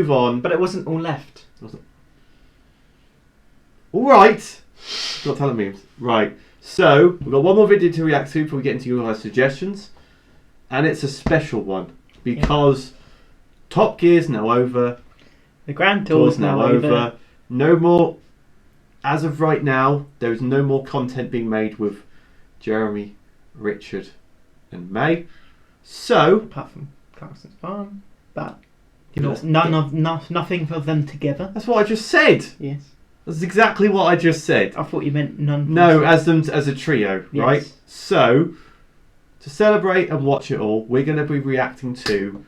Move on. But it wasn't all left. Alright. Got telling memes. Right. So, we've got one more video to react to before we get into your guys' suggestions. And it's a special one. Because Top Gear's now over. The Grand Tour's now over. No more, as of right now, there is no more content being made with Jeremy, Richard and May. So, apart from Clarkson's Farm, but nothing of them together. That's what I just said. Yes. That's exactly what I just said. I thought you meant none. No, as a trio, yes. Right? So, to celebrate and watch it all, we're going to be reacting to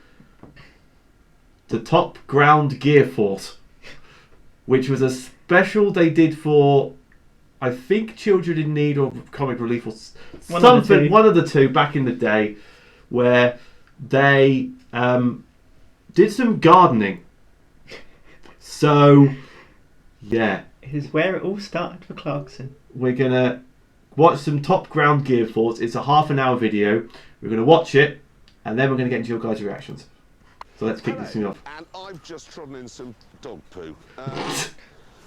the Top Ground Gear Force, which was a special they did for, I think, Children in Need or Comic Relief or something. One of the two back in the day, where they did some gardening. So, yeah. It is where it all started for Clarkson. We're going to watch some Top Ground Gear Force. It's a half-an-hour video. We're going to watch it, and then we're going to get into your guys' reactions. So let's kick this thing off. And I've just trodden in some dog poo.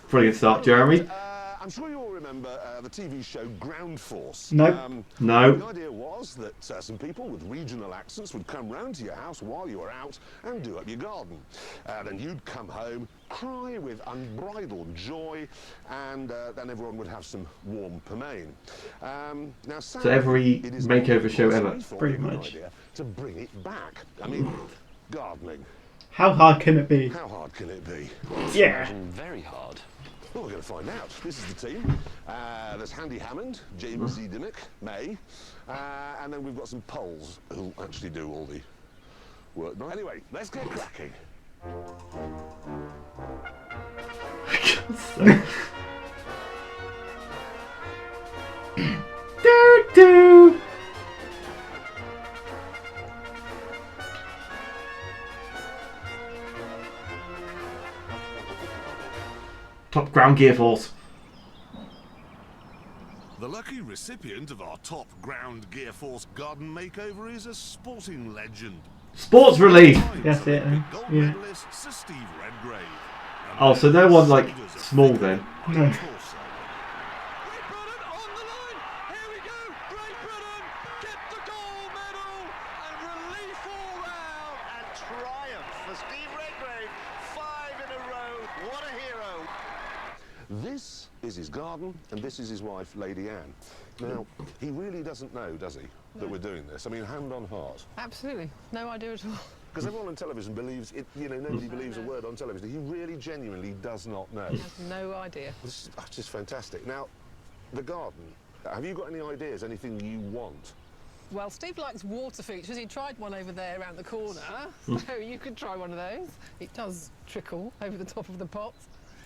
Brilliant start, Jeremy. I'm sure you all remember the TV show Ground Force. No. No. The idea was that some people with regional accents would come round to your house while you were out and do up your garden. Then you'd come home, cry with unbridled joy, and then everyone would have some warm pomain. Now, so every makeover show ever. Pretty much. To bring it back. I mean, gardening. How hard can it be? How hard can it be? Yeah. Very hard. Well, we're going to find out. This is the team. There's Handy Hammond, James Zedinick, May, and then we've got some Poles who'll actually do all the work. Anyway, let's get cracking. Do. Top Ground Gear Force. The lucky recipient of our Top Ground Gear Force garden makeover is a sporting legend. Sports Relief. That's it. Gold Yeah. medalist Sir Steve Redgrave. Oh, so no one like small then. No. This is his garden, and this is his wife, Lady Anne. Now, he really doesn't know, does he, that we're doing this? I mean, hand on heart. Absolutely. No idea at all. Because everyone on television believes it, you know, nobody believes a word on television. He really genuinely does not know. He has no idea. This is just fantastic. Now, the garden, have you got any ideas, anything you want? Well, Steve likes water features. He tried one over there around the corner, so you could try one of those. It does trickle over the top of the pot.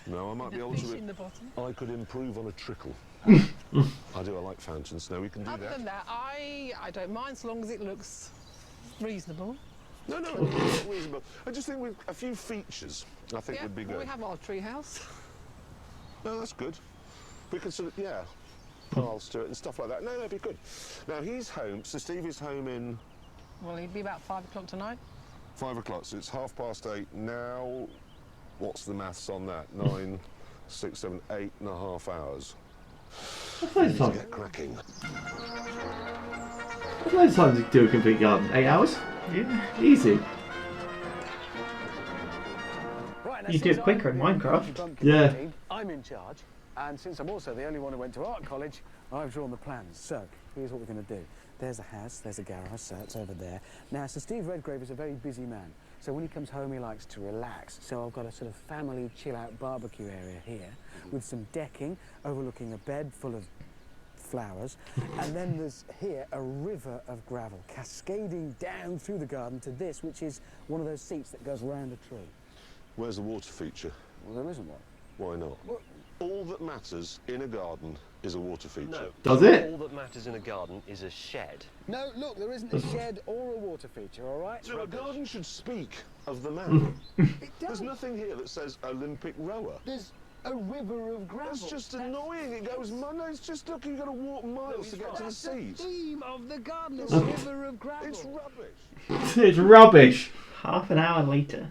No, I might be able to. In the bottom. I could improve on a trickle. I do. I like fountains. No, we can do Other that. than that, I don't mind so long as it looks reasonable. No, it's not reasonable. I just think with a few features, I think would be good. Well, we have our tree house. No, that's good. We could sort of, paths to it and stuff like that. No, that'd be good. Now he's home. So Steve is home in. Well, he'd be about 5 o'clock tonight. 5 o'clock. So it's 8:30 now. What's the maths on that? 9, 6, 7, 8.5 hours. That's to get cracking. That's loads of times to do a complete garden. 8 hours? Yeah. Easy. Right, You do it quicker in Minecraft. Yeah. I'm in charge, and since I'm also the only one who went to art college, I've drawn the plans. So, here's what we're going to do. There's a house, there's a garage, so it's over there. Now, Sir Steve Redgrave is a very busy man, so when he comes home, he likes to relax. So I've got a sort of family chill-out barbecue area here with some decking overlooking a bed full of flowers, and then there's here a river of gravel cascading down through the garden to this, which is one of those seats that goes round a tree. Where's the water feature? Well, there isn't one. Why not? Well, all that matters in a garden is a water feature. No. Does it? All that matters in a garden is a shed. no, look, there isn't a shed or a water feature, all right? So a garden should speak of the man. It There's does. nothing here that says Olympic rower. There's a river of gravel. That's just annoying. It goes, no, it's just, look, you've got to walk miles to get to the That's the seat. theme of the garden, a river of gravel. It's rubbish. It's rubbish. Half an hour later.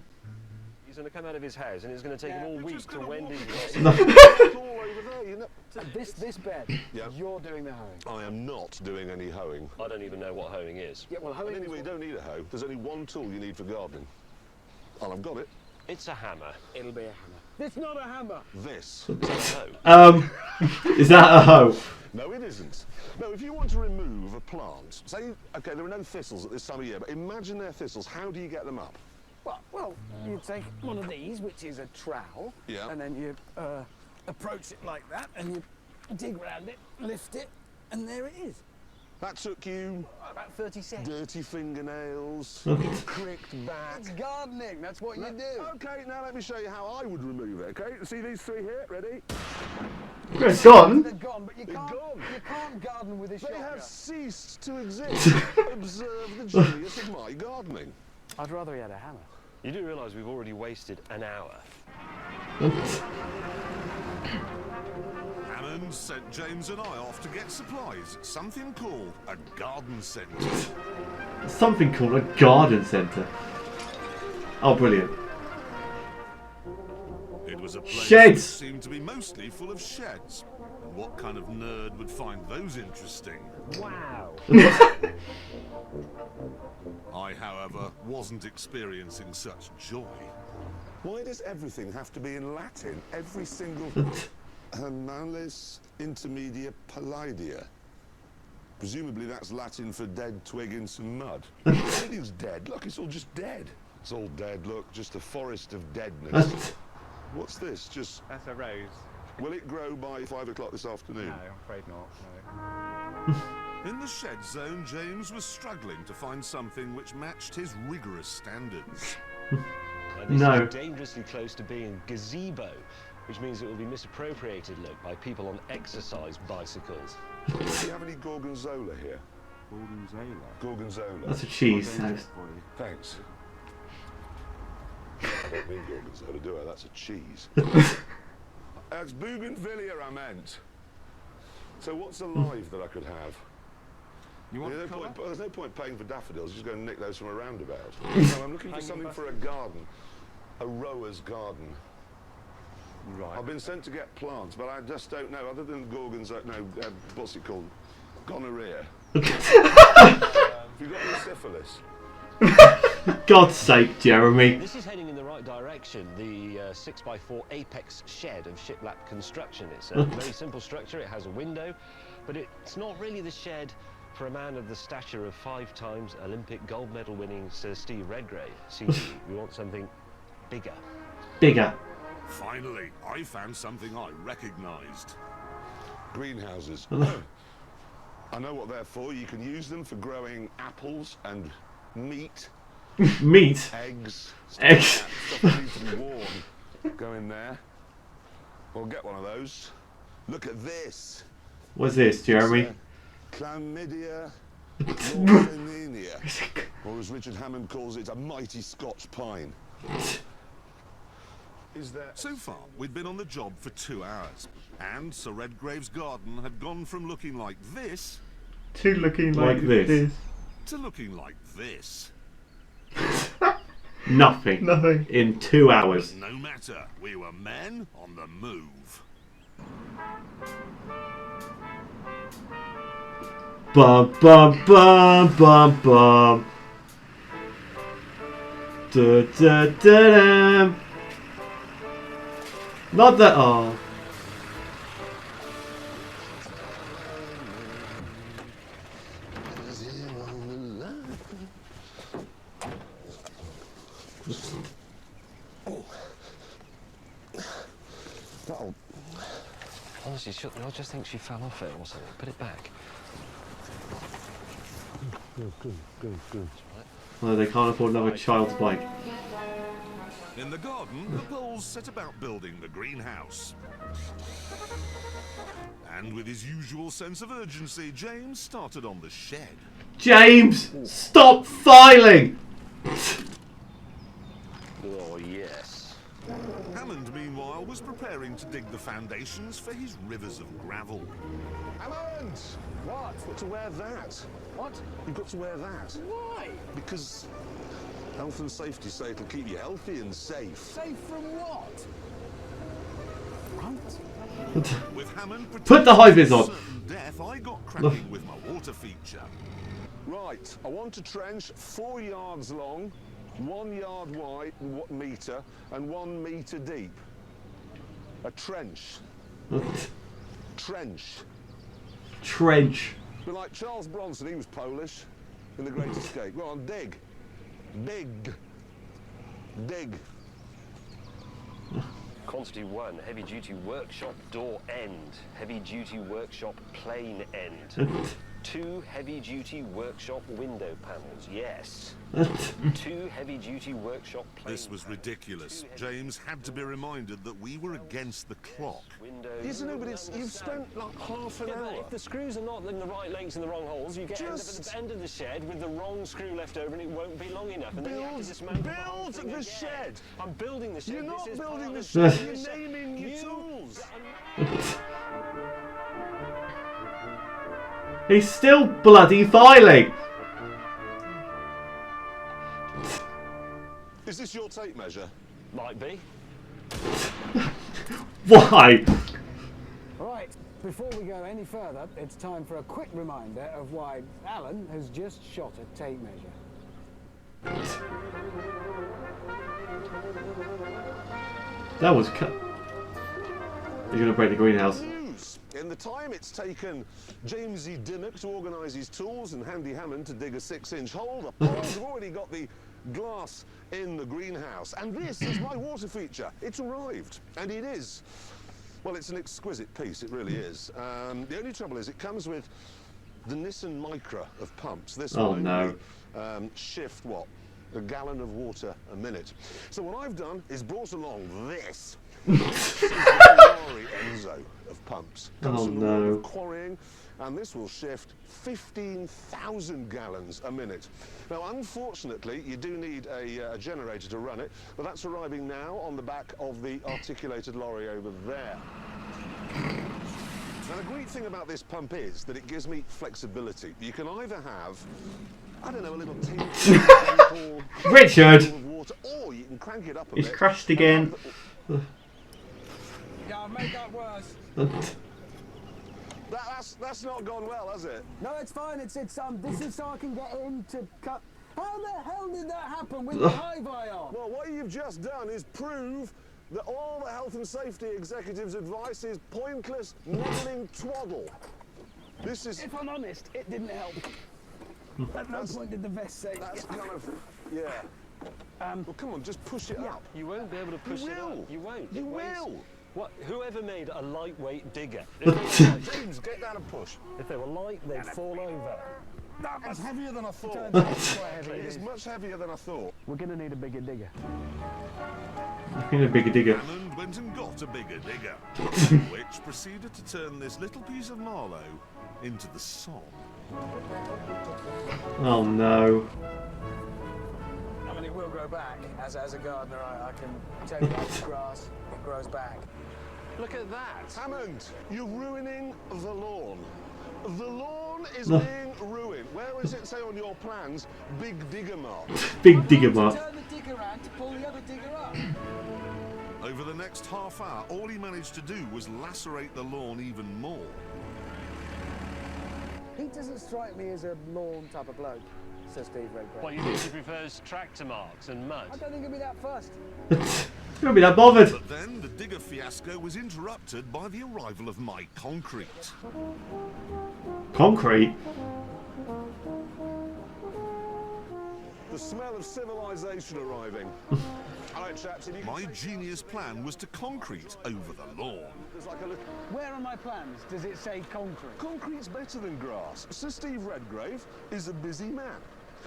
going to come out of his house, and it's going to take him all We're week just to gonna wend walk his it. way. It's all over there, you know. This bed, Yeah. you're doing the hoeing. I am not doing any hoeing. I don't even know what hoeing is. Yeah, well, And hoeing anyway, you don't need a hoe. There's only one tool you need for gardening. And I've got it. It's a hammer. it'll be a hammer. It's not a hammer. This. Is that a hoe? Is that a hoe? No, it isn't. No, if you want to remove a plant, say, okay, there are no thistles at this time of year, but imagine they're thistles. How do you get them up? Well, you take one of these, which is a trowel, Yeah. and then you approach it like that, and you dig round it, lift it, and there it is. That took you About 30 seconds. dirty fingernails, cricked back. It's gardening. That's what you do. Okay, now let me show you how I would remove it, okay? See these three here? Ready? It's gone. They're gone, but you They're can't. gone. You can't garden with a They shotgun. have ceased to exist. Observe the genius of my gardening. I'd rather he had a hammer. You do realise we've already wasted an hour. Hammond sent James and I off to get supplies at something called a garden centre. Something called a garden centre. Oh, brilliant. It was a place Sheds. that seemed to be mostly full of sheds. And what kind of nerd would find those interesting? Wow. I, however, wasn't experiencing such joy. Why does everything have to be in Latin? Every single... Animalis intermedia palladia. Presumably that's Latin for dead twig in some mud. Everything's dead. Look, it's all just dead. It's all dead, look. Just a forest of deadness. What's this? Just... That's a rose. Will it grow by 5 o'clock this afternoon? No, I'm afraid not. No. In the shed zone, James was struggling to find something which matched his rigorous standards. And this No. is dangerously close to being a gazebo, which means it will be misappropriated, look, by people on exercise bicycles. Do you have any gorgonzola here? Gorgonzola. Gorgonzola. That's a cheese house. Thanks. I don't mean gorgonzola, do I? That's a cheese. It's bougainvillea I meant. So what's alive that I could have? You want There's no colour? point, there's no point paying for daffodils, just go and nick those from a roundabout. No, I'm looking for Hanging something for a garden. A rower's garden. Right. I've been sent to get plants, but I just don't know, other than gorgonzola, no, what's it called? Gonorrhea. Have you got any syphilis? God's sake, Jeremy. This is heading in the right direction, the 6x4 apex shed of shiplap construction. It's a very simple structure, it has a window, but it's not really the shed for a man of the stature of 5-time Olympic gold medal winning Sir Steve Redgrave. See, we want something bigger. Bigger. Finally, I found something I recognised. Greenhouses. I know what they're for. You can use them for growing apples and meat, Meat. eggs, Eggs. stuff that needs to be warm. Go in there. We'll get one of those. Look at this. What's this, Jeremy? Chlamydia lawsonenia, or as Richard Hammond calls it, a mighty Scotch pine. Is there... So far, we'd been on the job for 2 hours, and Sir Redgrave's garden had gone from looking like this Two looking Like like, this. to looking like this. Nothing. Nothing. In 2 hours. No matter, we were men on the move. Bum bum bum bum bum. Da da da da. Not that. Oh. That'll... Honestly, I just think she fell off it or something. Put it back. Good. Well, they can't afford another child's bike. In the garden, the Bulls set about building the greenhouse. And with his usual sense of urgency, James started on the shed. James, stop filing. Oh, yes. Hammond, meanwhile, was preparing to dig the foundations for his rivers of gravel. Hammond! What? You've got to wear that. What? You've got to wear that. Why? Because Health and safety say it'll keep you healthy and safe. Safe from what? Right. With Hammond Put the high vis on. certain death, I got cracking with my water feature. Right, I want a trench 4 yards long, 1 yard wide, metre, and 1 metre deep. A trench. Trench. Trench. But like Charles Bronson, he was Polish in The Great Escape. Go on, dig. Dig. Dig. Quantity 1, heavy duty workshop door end. Heavy duty workshop plane end. 2 heavy duty workshop window panels, yes. 2 heavy duty workshop plane This was ridiculous. James had to be reminded that we were against the clock. windows. Yes, no, but you've spent like half an Yeah, but hour. if the screws are not in the right lengths in the wrong holes, you get end up at the end of the shed with the wrong screw left over and it won't be long enough. And then you have to dismantle the whole Build thing the again. shed. I'm building the shed. You're This not is building part the of shed, building you're naming your You- tools. He's still bloody filing. Is this your tape measure? Might be. Why? Right, before we go any further, it's time for a quick reminder of why Alan has just shot a tape measure. That was cut. You're gonna break the greenhouse. News. In the time it's taken Jamesy Dimmock to organise his tools and Handy Hammond to dig a 6-inch hole, the ponds have already got the glass in the greenhouse. And this is my water feature. It's arrived. And it is. Well, it's an exquisite piece. It really is. The only trouble is it comes with the Nissan Micra of pumps. This Oh, will no. only shift, what, a gallon of water a minute. So what I've done is brought along this. This is the Ferrari Enzo of pumps. Comes Oh, from the world no. of quarrying, and this will shift 15,000 gallons a minute. Now, unfortunately, you do need a generator to run it, but that's arriving now on the back of the articulated lorry over there. Now, the great thing about this pump is that it gives me flexibility. You can either have, I don't know, a little tinkle Richard. of water, or you can crank it up a He's bit. crashed and again. have Yeah, I've made that worse. That's not gone well, has it? No, it's fine. It's this is so I can get in to cut. How the hell did that happen with the high-vi on? Well, what you've just done is prove that all the health and safety executives' advice is pointless, meddling twaddle. This is... If I'm honest, it didn't help. At no point did the vest say. That's kind of... Yeah. Well, come on, just push it up. You won't be able to push it will. up. You won't. You It weighs- will. What? Whoever made a lightweight digger? James, get down and push. If they were light, they'd fall over. It's heavier than I thought. It's much heavier than I thought. We're gonna need a bigger digger. In a bigger digger. Hammond went and got a bigger digger, which proceeded to turn this little piece of marlow into the song. Oh no. I mean, it will grow back. As a gardener, I can tell you that's grass. It grows back. Look at that. Hammond, you're ruining the lawn. The lawn is being ruined. Where does it say on your plans, Big Digger Mark? Big digger mark. Turn the digger around to pull the other digger up. Over the next half hour, all he managed to do was lacerate the lawn even more. He doesn't strike me as a lawn type of bloke, says Steve Redgrave. What, you think he prefers tractor marks and mud? I don't think he'll be that fussed. Can't be that bothered. But then the digger fiasco was interrupted by the arrival of my concrete. Concrete. The smell of civilization arriving. All right, chaps, if you can My take- genius plan was to concrete over the lawn. There's like a little... Where are my plans? Does it say concrete? Concrete's better than grass. Sir Steve Redgrave is a busy man.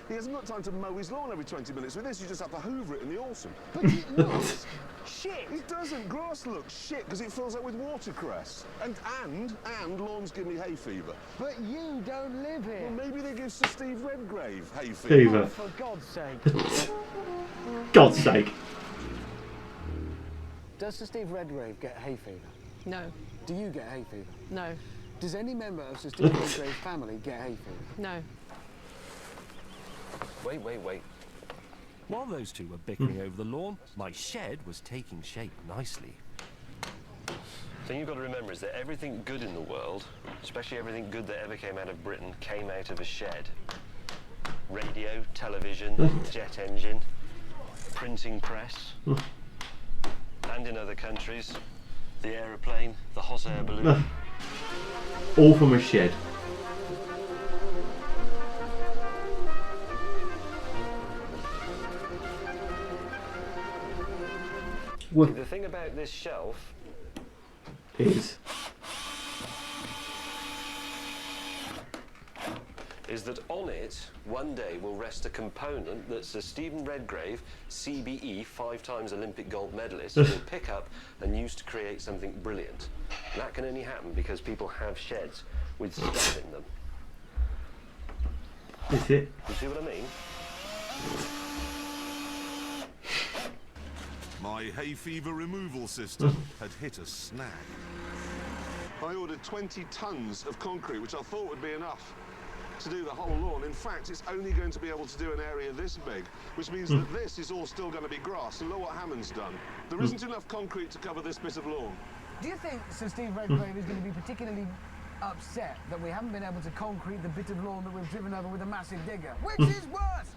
He hasn't got time to mow his lawn every 20 minutes. With this, you just have to hoover it in the autumn. But it looks shit. It doesn't. Grass looks shit because it fills up with watercress. And lawns give me hay fever. But you don't live here. Well, maybe they give Sir Steve Redgrave hay fever. Fever. For God's sake. God's sake. Does Sir Steve Redgrave get hay fever? No, Do you get hay fever? no, Does any member of Sir Steve Redgrave's family get hay fever? no. Wait. While those two were bickering over the lawn, my shed was taking shape nicely. The thing you've got to remember is that everything good in the world, especially everything good that ever came out of Britain, came out of a shed. Radio, television, jet engine, printing press, and in other countries, the aeroplane, the hot air balloon. All from a shed. The thing about this shelf is that on it, one day will rest a component that Sir Stephen Redgrave, CBE, 5-time Olympic gold medalist, will pick up and use to create something brilliant. And that can only happen because people have sheds with stuff in them. Is it? You see what I mean? My hay fever removal system had hit a snag. I ordered 20 tons of concrete, which I thought would be enough to do the whole lawn. In fact, it's only going to be able to do an area this big, which means that this is all still going to be grass. And look what Hammond's done. There isn't enough concrete to cover this bit of lawn. Do you think Sir Steve Redgrave is going to be particularly upset that we haven't been able to concrete the bit of lawn that we've driven over with a massive digger? Which is worse?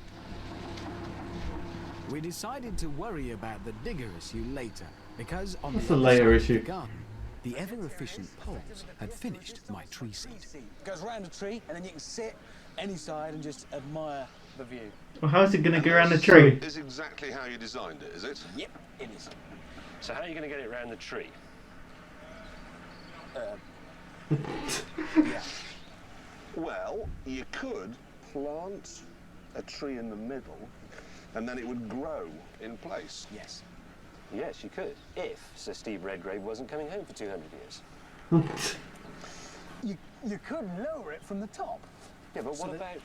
We decided to worry about the digger issue later, because on What's the the other later side of issue? the garden, the ever-efficient poles had finished my tree seat. Goes round a tree, and then you can sit any side and just admire the view. Well, how's it going to go around the This tree? is exactly how you designed it, is it? Yep, it is. So how are you going to get it around the tree? Yeah. Well, you could plant a tree in the middle, and then it would grow in place. Yes. Yes, you could, if Sir Steve Redgrave wasn't coming home for 200 years. You could lower it from the top. Yeah, but what about...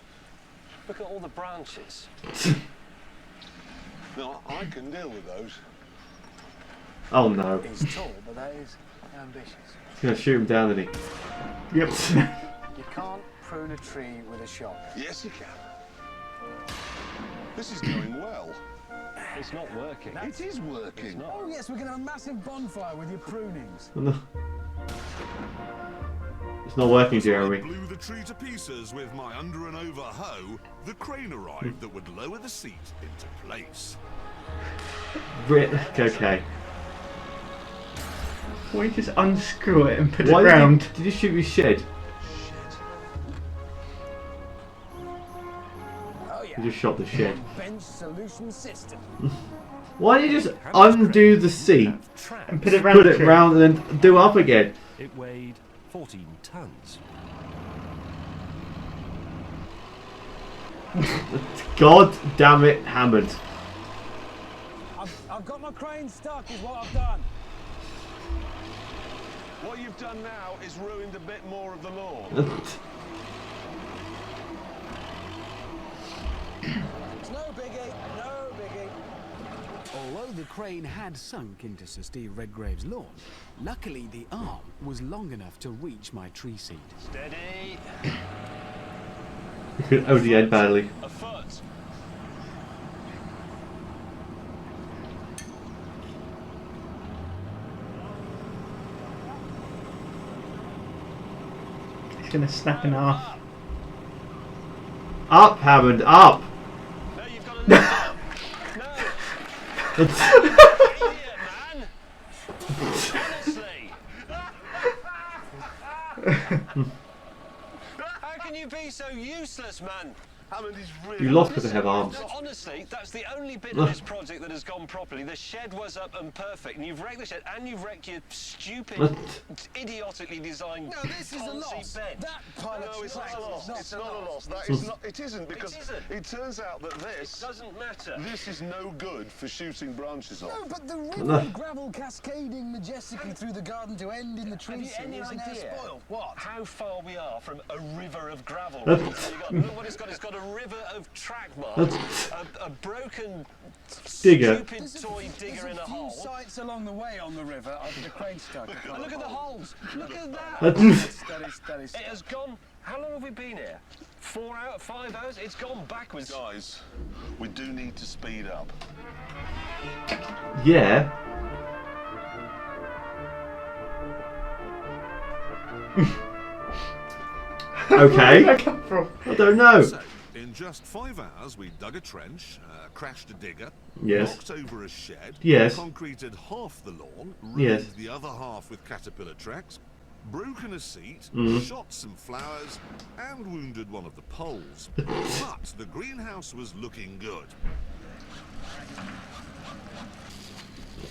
Look at all the branches. No, I can deal with those. Oh no. He's tall, but that is ambitious. He's going to shoot him down, isn't he? Yep. You can't prune a tree with a shock. Yes, you can. This is going well. It's not working. It is working. Oh yes, we're going to have a massive bonfire with your prunings. It's not working, I Jeremy. blew the tree to pieces with my under and over hoe. The crane arrived that would lower the seat into place. Okay. Why don't you just unscrew it and put Why it round? did you shoot his shed? Oh yeah. You just shot the shed. Bench solution system. Why don't you just undo the seat, And put it round put the it tree. round, and then do it up again? It weighed 14 tons. God damn it, Hammond. I've got my crane stuck is what I've done. What you've done now is ruined a bit more of the lawn. It's no biggie, no biggie. Although the crane had sunk into Sir Steve Redgrave's lawn, luckily the arm was long enough to reach my tree seat. Steady. Over the head badly. A foot. It's going to snap in half. Up, Hammond, up! No, you've got to lift it up. No. Idiot, man. Honestly. How can you be so useless, man? Hammond is really... You lost because I have arms. No, honestly, that's the only bit of this project that has gone properly. The shed was up and perfect, and you've wrecked the shed, and you've wrecked your stupid, idiotically designed No, this is a loss. bed. That pile No, of it's trash not a loss. is It's not a loss. That is not. It isn't because it turns out that this Doesn't matter. this is no good for shooting branches off. No, but the river of gravel cascading majestically through the garden to end in the Have tree you seat any is now idea spoiled. What? how far we are from a river of gravel? Look what it's got. It's got a river of track marks, a broken, Digger. stupid toy digger in a There's a few hole. sites along the way on the river of the crane stuck. And look at the holes. Look at that. That is. It has gone. How long have we been here? 4 hours, 5 hours, it's gone backwards. Guys, we do need to speed up. Yeah. Okay. Where'd that come from? I don't know. So, in just 5 hours, we dug a trench, crashed a digger, Yes. knocked over a shed, Yes. concreted half the lawn, ruined Yes. the other half with caterpillar tracks, broken a seat, Mm. shot some flowers, and wounded one of the poles. But the greenhouse was looking good.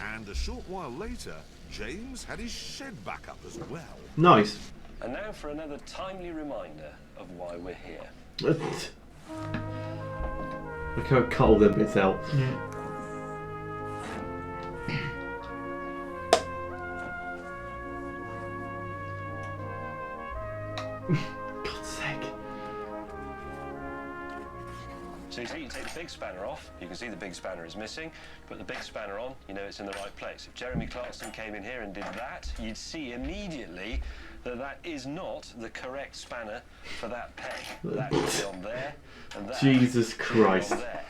And a short while later, James had his shed back up as well. Nice. And now for another timely reminder of why we're here. Look how cut all them bits out. God's sake. So you take the big spanner off, you can see the big spanner is missing. Put the big spanner on, you know it's in the right place. If Jeremy Clarkson came in here and did that, you'd see immediately that that is not the correct spanner for that peg. That should be on there, and that Jesus should be Christ. on there.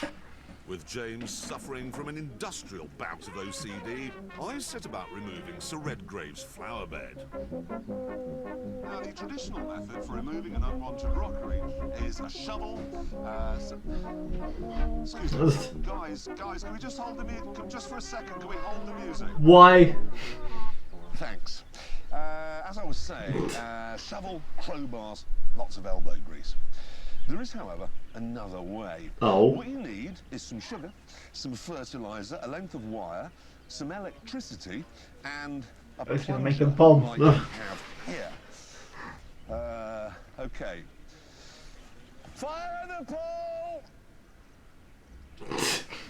With James suffering from an industrial bout of OCD, I set about removing Sir Redgrave's flower bed. Now, the traditional method for removing an unwanted rockery is a shovel. Excuse me, guys, can we just hold the music? Just for a second, can we hold the music? Why? Thanks. As I was saying, shovel, crowbars, lots of elbow grease. There is, however, another way. Oh. What you need is some sugar, some fertiliser, a length of wire, some electricity, and a I was gonna plunger make a bomb. like you have here. Okay. Fire the pole!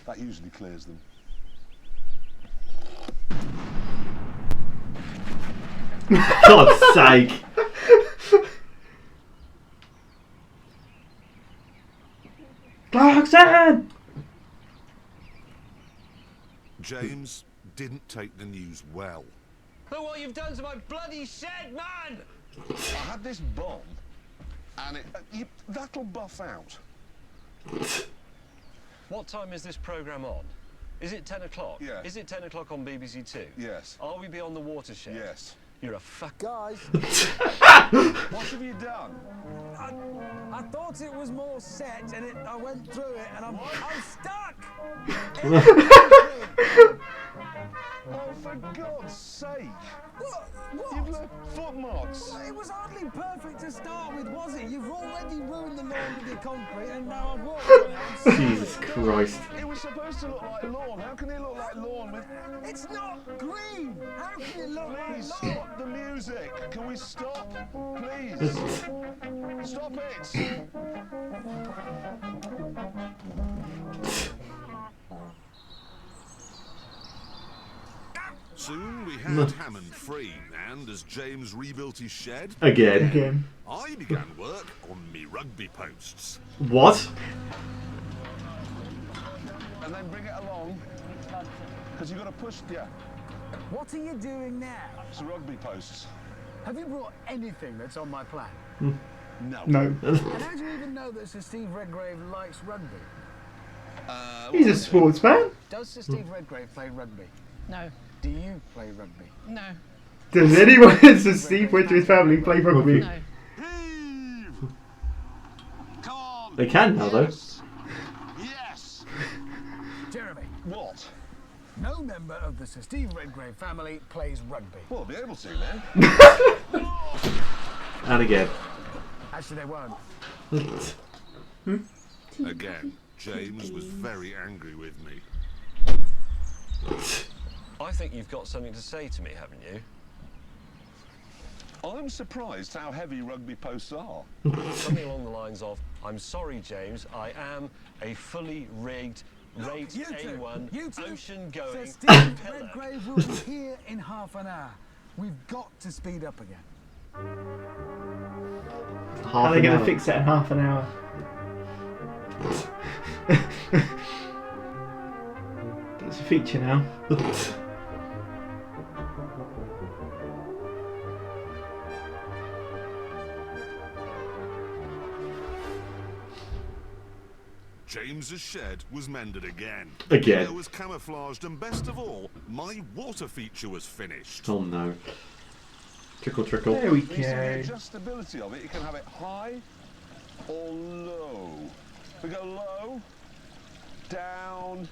That usually clears them. God's sake. Clarkson! James didn't take the news well. Look what you've done to my bloody shed, man! I had this bomb, and that'll buff out. What time is this programme on? Is it 10 o'clock? Yeah. Is it 10 o'clock on BBC Two? Yes. Are we beyond the watershed? Yes. You're a fuck. Guys, What have you done? I thought it was more set, and I went through it, and I'm stuck. Oh, for God's sake! What? You've left footmarks. It was hardly perfect to start with, was it? You've already ruined the lawn with your concrete, and now I've walked on it. I'm sorry. Jesus Christ. It was supposed to look like lawn. How can it look like lawn with... It's not green. How can it look Please like lawn? stop the music. Can we stop? Please. Stop it. Soon we had Hammond free, and as James rebuilt his shed, Again. I began work on me rugby posts. What? And then bring it along. Because you've got to push... Yeah. What are you doing now? It's rugby posts. Have you brought anything that's on my plan? No. No. And how do you even know that Sir Steve Redgrave likes rugby? He's a sportsman. Does Sir Steve Redgrave play rugby? No. Do you play rugby? No. Does anyone in Sir Steve Redgrave's family play rugby? No. Heave! Come on! They can now, though. Yes! Yes! Jeremy, What? no member of the Sir Steve Redgrave family plays rugby. Well, I'll be able to then. And again. Actually, they won't. Again, James was very angry with me. I think you've got something to say to me, haven't you? I'm surprised how heavy rugby posts are. Something along the lines of, I'm sorry, James, I am a fully rigged, rate You two, A1, you two, Sir ocean-going Steve pillar. Redgrave will be here in half an hour. We've got to speed up again. How are they going to fix it in half an hour? That's a feature now. James's shed was mended again. Again. It was camouflaged, and best of all, my water feature was finished. Oh no. Trickle, trickle. There we Needs to be go. adjustability of it. You can have it high or low. We go low, down.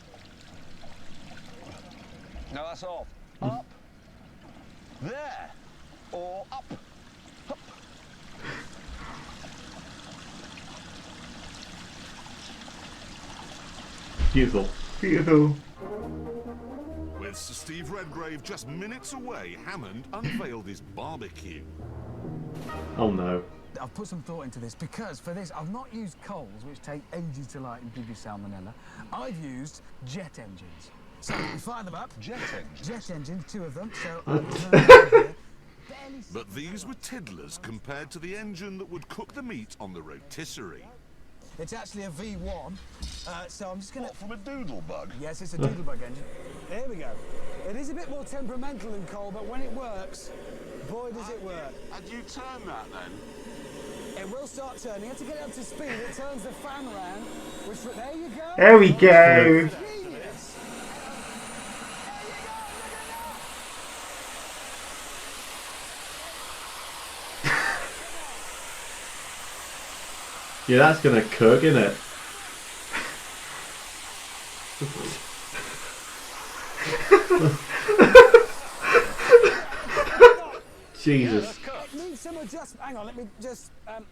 No, that's off. Up, there, or up. Up. Beautiful. Beautiful. With Sir Steve Redgrave just minutes away, Hammond unveiled his barbecue. Oh no. I've put some thought into this because for this I've not used coals, which take ages to light and give you salmonella. I've used jet engines. So we fire them up. Jet engines? Jet engines, 2 of them. So I'll turn them over here. Barely But these were tiddlers compared to the engine that would cook the meat on the rotisserie. It's actually a V1, so I'm just going to... From a doodle bug? Yes, it's a doodlebug engine. There we go. It is a bit more temperamental than coal, but when it works, boy, does it work. And you turn that then? It will start turning. You have to get it up to speed. It turns the fan around, which... There you go. There we go. Genius. Yeah, that's gonna cook, isn't it? Jesus. It needs some adjustment. Hang on, let me just... Right.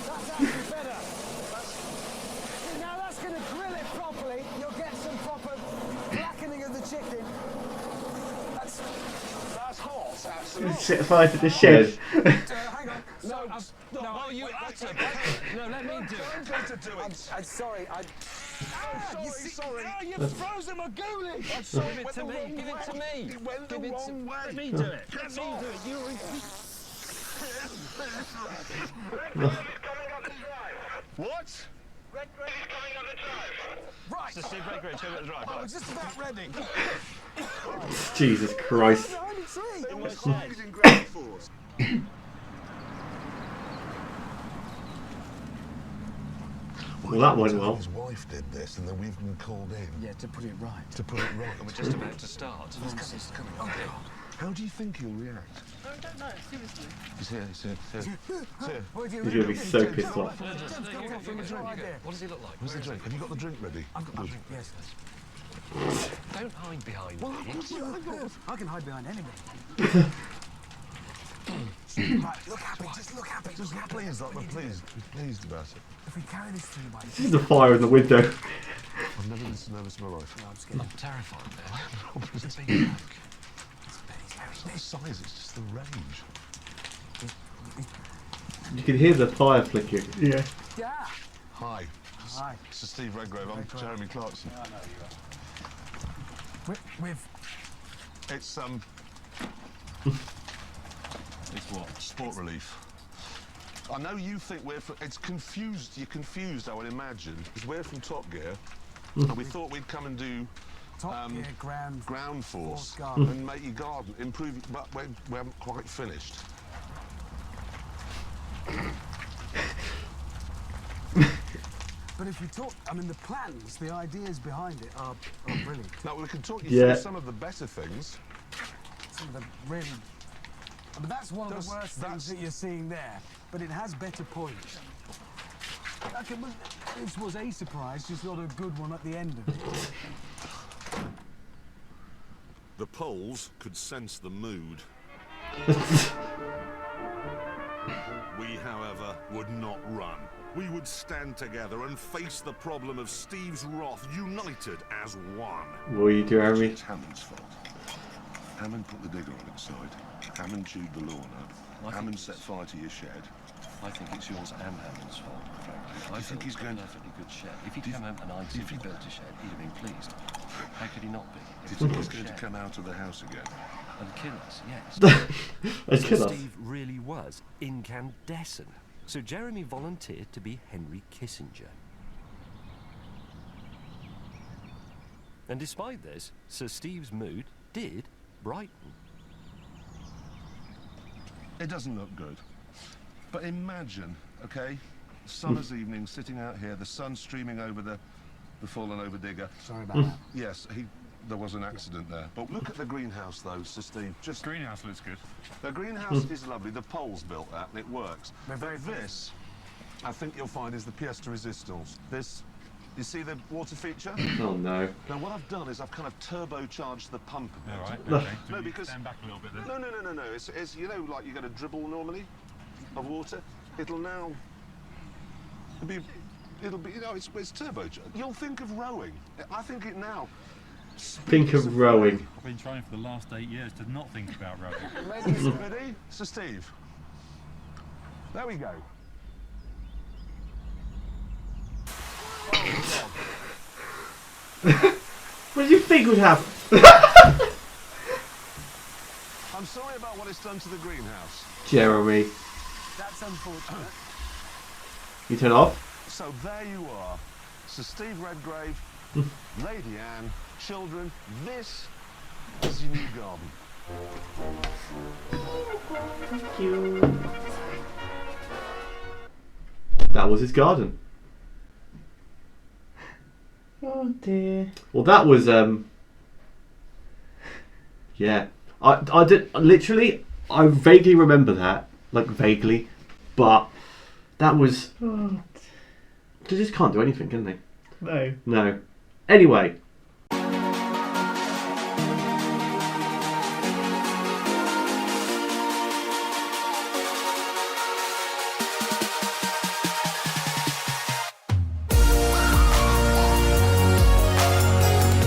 That's actually better. Now that's going to grill it properly. You'll get some proper blackening of the chicken. That's hot, absolutely. Set fire to the shed. Hang on. No, you utter. No, let me do it. I'm going to do it. I'm sorry. Sorry. Oh, you've frozen my ghoulie. I'm sorry. Give it to me. Give it to me. It went the Give it to wrong way. Let me do it. Let me do it. You. What? Right. Sir Steve Redgrave, show me the drive. I was just about ready. Jesus Christ. Behind the tree. It was in ground force. Well, that went well. His wife did this, and then we've been called in. Yeah, to put it right. To put it right. We're just about to start. It's coming. Oh, God. How do you think he'll react? I don't know, seriously. He's here. He's gonna be so pissed off. What does he look like? Where's the drink? Have you got the drink ready? I've got my drink, yes. Don't hide behind Well, me. of course not. I can hide behind anybody. Right, look happy, just look happy. Just pleased, like we're pleased. We're pleased about it. If we carry this through by This is the fire in the window. I've never been so nervous in my life. No, I'm scared. I'm terrified now. It's a big joke. It's not the size, it's just the range. You can hear the fire flickering. Yeah. Yeah. Hi. Hi. This is Steve Redgrave. I'm Jeremy Clarkson. I know you are. With It's it's what? Sport relief. I know you think we're from... It's confused. You're confused, I would imagine. Because we're from Top Gear. And we thought we'd come and do... Top Gear ground force garden. and make your garden, improve it, but we haven't quite finished. But if you talk, I mean, the plans, the ideas behind it are brilliant. Now, we can talk you Yeah. through some of the better things. Some of the really... I mean, that's one of the worst things that you're seeing there, but it has better points. Okay, well, this was a surprise, just not a good one at the end of it. The Poles could sense the mood. We, however, would not run. We would stand together and face the problem of Steve's wrath, united as one. What are you, Jeremy? It's Hammond's fault. Hammond put the digger on its side. Hammond chewed the lawn up. Hammond set fire to your shed. I think it's yours and Hammond's fault, frankly. I think he's going... a perfectly good shed. If he'd come out and I'd simply built a shed, he'd have been pleased. How could he not be? Do you think he's going to come out of the house again? And kill us, yes. Let's kill us. Steve really was incandescent. So Jeremy volunteered to be Henry Kissinger. And despite this, Sir Steve's mood did brighten. It doesn't look good. But imagine okay? Summer's evening, sitting out here, the sun streaming over the fallen over digger. Sorry about that. Yes, there was an accident there. But look at the greenhouse, though, Sir Steve. Just Greenhouse looks good. the greenhouse is lovely. The poles built that, and it works. They're very This, I think you'll find, is the pièce de résistance. This, you see the water feature? Oh no. Now, what I've done is I've kind of turbocharged the pump a bit. All right. Okay. No, So you because- stand back a little bit then. No. It's you know, like you get a dribble normally of water. It'll be, you know, it's turbocharged. You'll think of rowing. I think it now. Think of rowing. I've been trying for the last 8 years to not think about rowing. Ready? Sir Steve. There we go. What did you think would happen? I'm sorry about what it's done to the greenhouse. Jeremy. That's unfortunate. You turn off? So there you are. Sir Steve Redgrave, Lady Anne, children, this is your new garden. Thank you. That was his garden. Oh dear. Well, that was yeah. I did literally. I vaguely remember that, like vaguely, but that was. Oh, They just can't do anything, can they? no. No. Anyway,